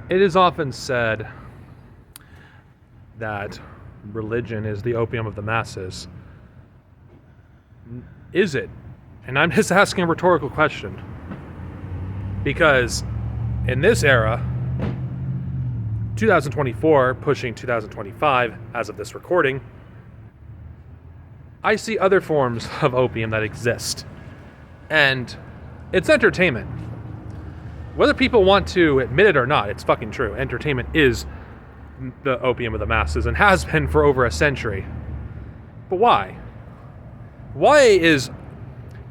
It is often said that religion is the opium of the masses. Is it? And I'm just asking a rhetorical question. Because in this era, 2024 pushing 2025 as of this recording, I see other forms of opium that exist. And it's entertainment. Whether people want to admit it or not, it's fucking true. Entertainment is the opium of the masses and has been for over a century. But why? Why is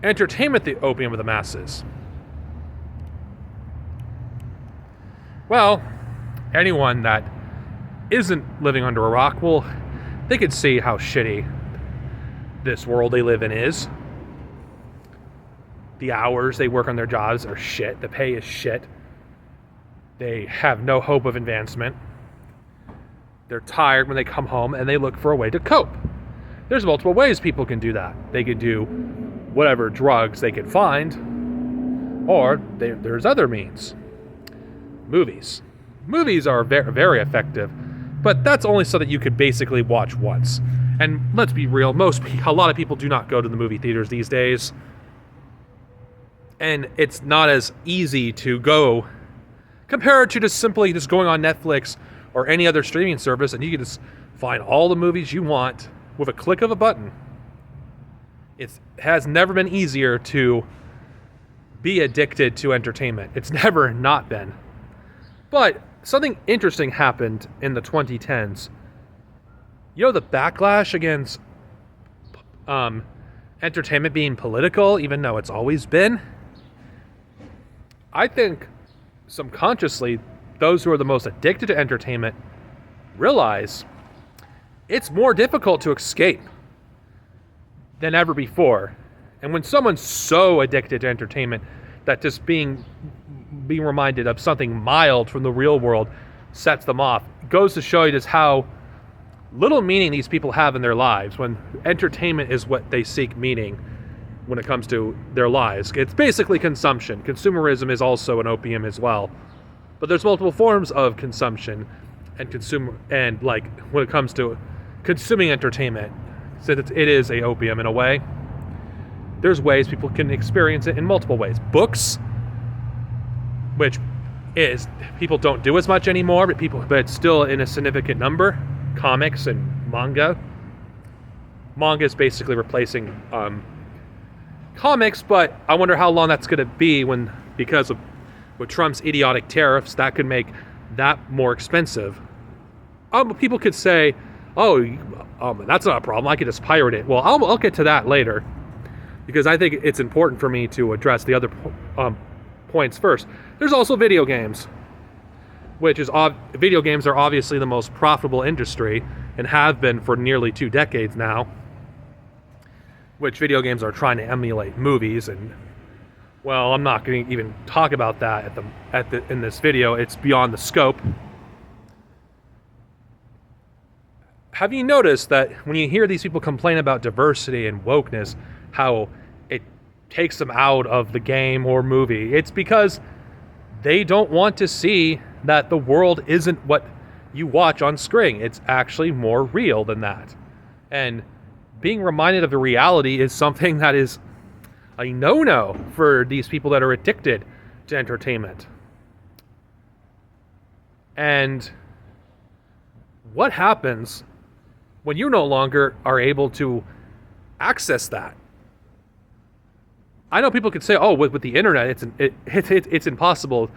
entertainment the opium of the masses? Well, anyone that isn't living under a rock, well, they could see how shitty this world they live in is. The hours they work on their jobs are shit. The pay is shit. They have no hope of advancement. They're tired when they come home and they look for a way to cope. There's multiple ways people can do that. They could do whatever drugs they can find, or there's other means. Movies. Movies are very, very effective, but that's only so that you could basically watch once. And let's be real, a lot of people do not go to the movie theaters these days. And it's not as easy to go compared to just simply just going on Netflix or any other streaming service and you can just find all the movies you want with a click of a button. It has never been easier to be addicted to entertainment. It's never not been. But something interesting happened in the 2010s. You know, the backlash against entertainment being political, even though it's always been? I think subconsciously, those who are the most addicted to entertainment realize it's more difficult to escape than ever before. And when someone's so addicted to entertainment that just being reminded of something mild from the real world sets them off, it goes to show you just how little meaning these people have in their lives when entertainment is what they seek meaning when it comes to their lives. It's basically consumption. Consumerism is also an opium as well. But there's multiple forms of consumption and like when it comes to consuming entertainment, so it is a opium in a way. There's ways people can experience it in multiple ways. Books, which is people don't do as much anymore, but it's still in a significant number. Comics and manga. Manga is basically replacing comics, but I wonder how long that's going to be because of with Trump's idiotic tariffs, that could make that more expensive. People could say, that's not a problem. I could just pirate it. Well, I'll get to that later because I think it's important for me to address the other points first. There's also video games, video games are obviously the most profitable industry and have been for nearly 2 decades now, which video games are trying to emulate movies. And well, I'm not going to even talk about that in this video. It's beyond the scope. Have you noticed that when you hear these people complain about diversity and wokeness, how it takes them out of the game or movie? It's because they don't want to see that the world isn't what you watch on screen. It's actually more real than that. And being reminded of the reality is something that is a no-no for these people that are addicted to entertainment. And what happens when you no longer are able to access that? I know people could say, with the internet, it's impossible.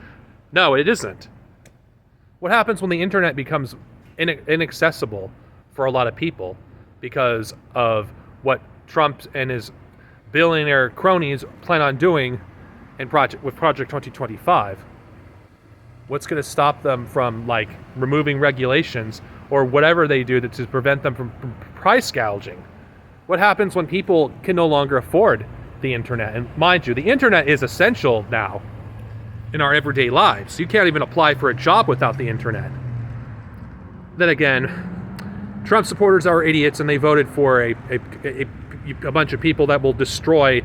No, it isn't. What happens when the internet becomes inaccessible for a lot of people because of what Trump and his billionaire cronies plan on doing with Project 2025? What's going to stop them from removing regulations or whatever they do to prevent them from price gouging? What happens when people can no longer afford the internet? And mind you, the internet is essential now in our everyday lives. You can't even apply for a job without the internet. Then again, Trump supporters are idiots and they voted for a bunch of people that will destroy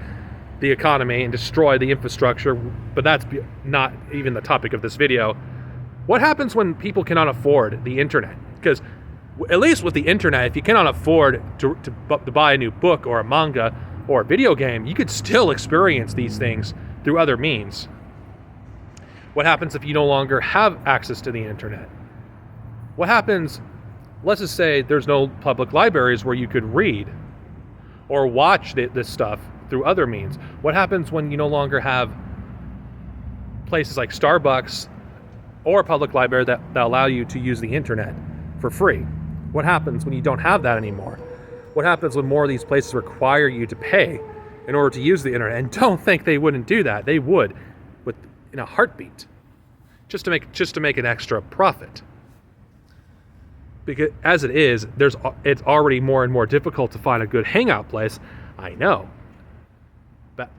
the economy and destroy the infrastructure, but that's not even the topic of this video. What happens when people cannot afford the internet? Because at least with the internet, if you cannot afford to buy a new book or a manga or a video game, you could still experience these things through other means. What happens if you no longer have access to the internet? What happens, let's just say there's no public libraries where you could read or watch this stuff through other means. What happens when you no longer have places like Starbucks or a public library that allow you to use the internet for free? What happens when you don't have that anymore? What happens when more of these places require you to pay in order to use the internet? And don't think they wouldn't do that. They would, in a heartbeat, just to make an extra profit. Because as it is, it's already more and more difficult to find a good hangout place. I know.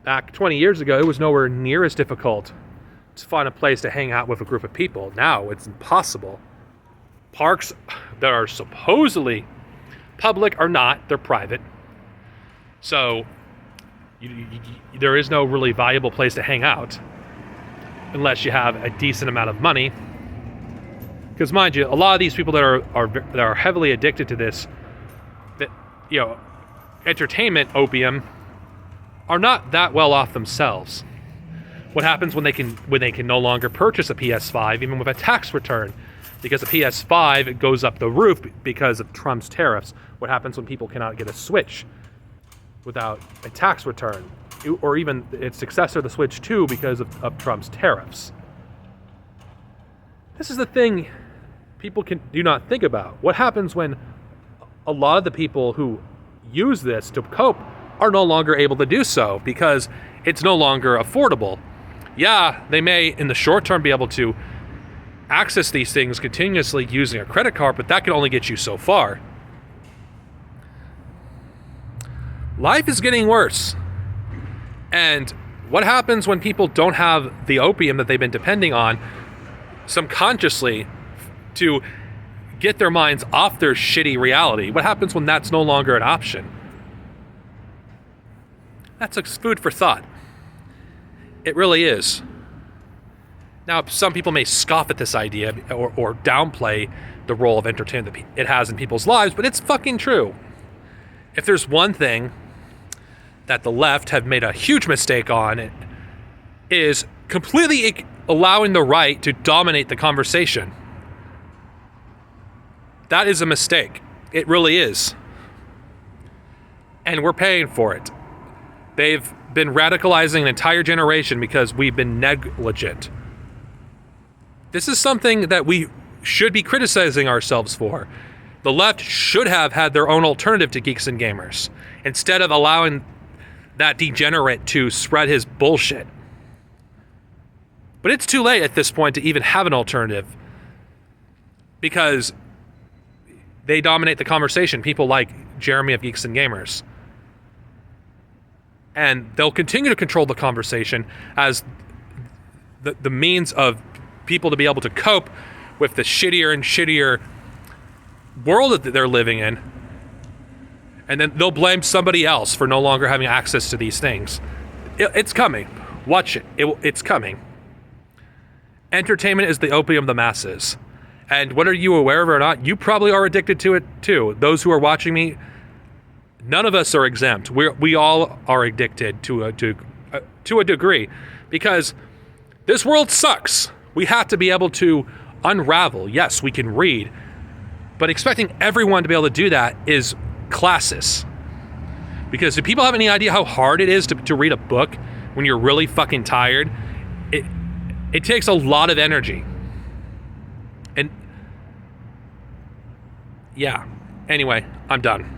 Back 20 years ago, it was nowhere near as difficult to find a place to hang out with a group of people. Now it's impossible. Parks that are supposedly public are not, they're private. So there is no really valuable place to hang out unless you have a decent amount of money. Because mind you, a lot of these people that are heavily addicted to this, entertainment opium, are not that well off themselves. What happens when they can no longer purchase a PS5 even with a tax return? Because a PS5 goes up the roof because of Trump's tariffs. What happens when people cannot get a Switch without a tax return? Or even its successor, the Switch 2, because of Trump's tariffs. This is the thing people do not think about. What happens when a lot of the people who use this to cope are no longer able to do so because it's no longer affordable? Yeah, they may in the short term be able to access these things continuously using a credit card, but that can only get you so far. Life is getting worse. And what happens when people don't have the opium that they've been depending on subconsciously to get their minds off their shitty reality? What happens when that's no longer an option? That's food for thought. It really is. Now, some people may scoff at this idea or downplay the role of entertainment that it has in people's lives, but it's fucking true. If there's one thing that the left have made a huge mistake on, it is completely allowing the right to dominate the conversation. That is a mistake. It really is. And we're paying for it. They've been radicalizing an entire generation because we've been negligent. This is something that we should be criticizing ourselves for. The left should have had their own alternative to Geeks and Gamers, instead of allowing that degenerate to spread his bullshit. But it's too late at this point to even have an alternative, because they dominate the conversation, people like Jeremy of Geeks and Gamers. And they'll continue to control the conversation as the means of people to be able to cope with the shittier and shittier world that they're living in. And then they'll blame somebody else for no longer having access to these things. It's coming. Watch it. It's coming. Entertainment is the opium of the masses. And whether you are aware of it or not, you probably are addicted to it too. Those who are watching me, none of us are exempt. We all are addicted to a degree, because this world sucks. We have to be able to unravel. Yes, we can read, but expecting everyone to be able to do that is classist. Because do people have any idea how hard it is to read a book when you're really fucking tired? It takes a lot of energy. And yeah, anyway, I'm done.